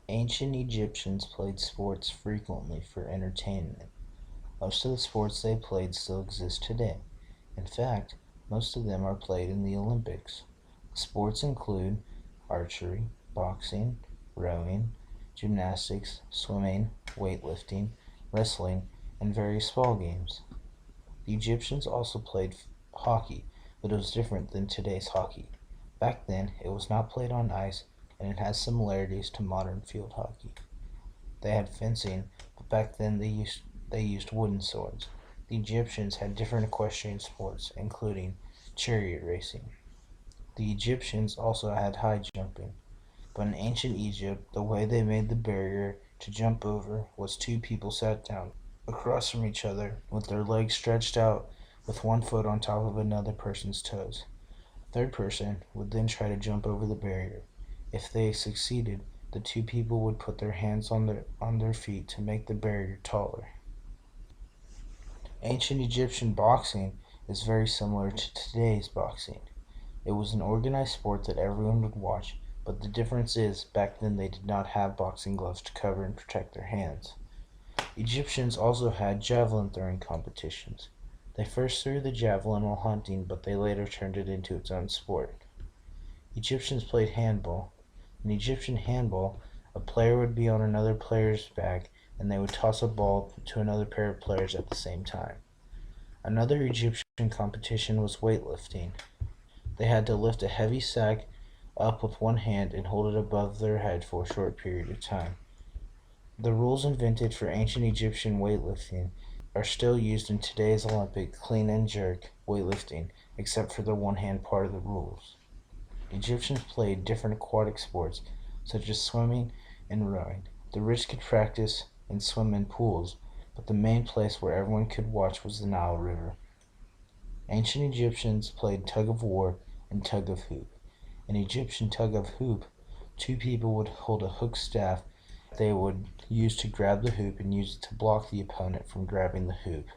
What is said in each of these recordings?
Ancient Egyptians played sports frequently for entertainment. Most of the sports they played still exist today. In fact, most of them are played in the Olympics. Sports include archery, boxing, rowing, gymnastics, swimming, weightlifting, wrestling, and various ball games. The Egyptians also played hockey, but it was different than today's hockey. Back then, it was not played on ice, and it has similarities to modern field hockey. They had fencing, but back then they used wooden swords. The Egyptians had different equestrian sports, including chariot racing. The Egyptians also had high jumping, but in ancient Egypt, the way they made the barrier to jump over was two people sat down across from each other with their legs stretched out with one foot on top of another person's toes. A third person would then try to jump over the barrier. If they succeeded, the two people would put their hands on their feet to make the barrier taller. Ancient Egyptian boxing is very similar to today's boxing. It was an organized sport that everyone would watch, but the difference is back then they did not have boxing gloves to cover and protect their hands. Egyptians also had javelin throwing competitions. They first threw the javelin while hunting, but they later turned it into its own sport. Egyptians played handball. In Egyptian handball, a player would be on another player's back and they would toss a ball to another pair of players at the same time. Another Egyptian competition was weightlifting. They had to lift a heavy sack up with one hand and hold it above their head for a short period of time. The rules invented for ancient Egyptian weightlifting are still used in today's Olympic clean and jerk weightlifting, except for the one hand part of the rules. Egyptians played different aquatic sports, such as swimming and rowing. The rich could practice and swim in pools, but the main place where everyone could watch was the Nile River. Ancient Egyptians played tug of war and tug of hoop. In Egyptian tug of hoop, two people would hold a hook staff they would use to grab the hoop and use it to block the opponent from grabbing the hoop.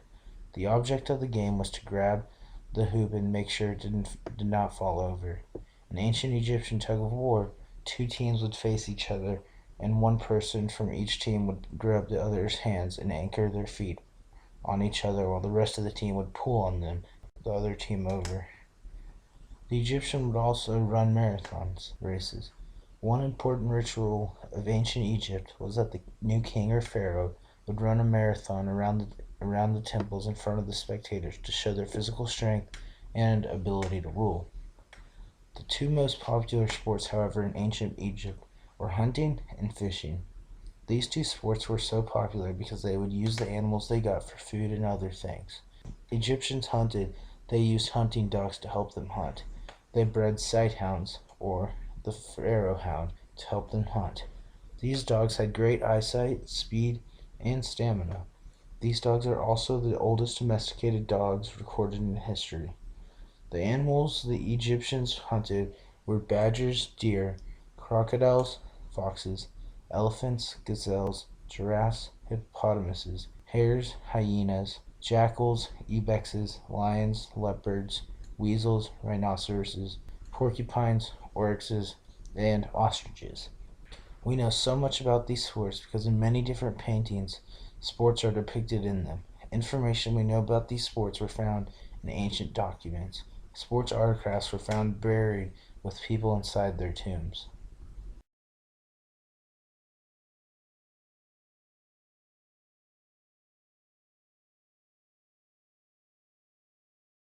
The object of the game was to grab the hoop and make sure it did not fall over. In ancient Egyptian tug of war, two teams would face each other, and one person from each team would grab the other's hands and anchor their feet on each other while the rest of the team would pull on them, the other team over. The Egyptian would also run marathons races. One important ritual of ancient Egypt was that the new king or pharaoh would run a marathon around the temples in front of the spectators to show their physical strength and ability to rule. The two most popular sports, however, in ancient Egypt were hunting and fishing. These two sports were so popular because they would use the animals they got for food and other things. Egyptians hunted, they used hunting dogs to help them hunt. They bred sighthounds, or the pharaoh hound, to help them hunt. These dogs had great eyesight, speed, and stamina. These dogs are also the oldest domesticated dogs recorded in history. The animals the Egyptians hunted were badgers, deer, crocodiles, foxes, elephants, gazelles, giraffes, hippopotamuses, hares, hyenas, jackals, ibexes, lions, leopards, weasels, rhinoceroses, porcupines, oryxes, and ostriches. We know so much about these sports because in many different paintings, sports are depicted in them. Information we know about these sports were found in ancient documents. Sports artifacts were found buried with people inside their tombs.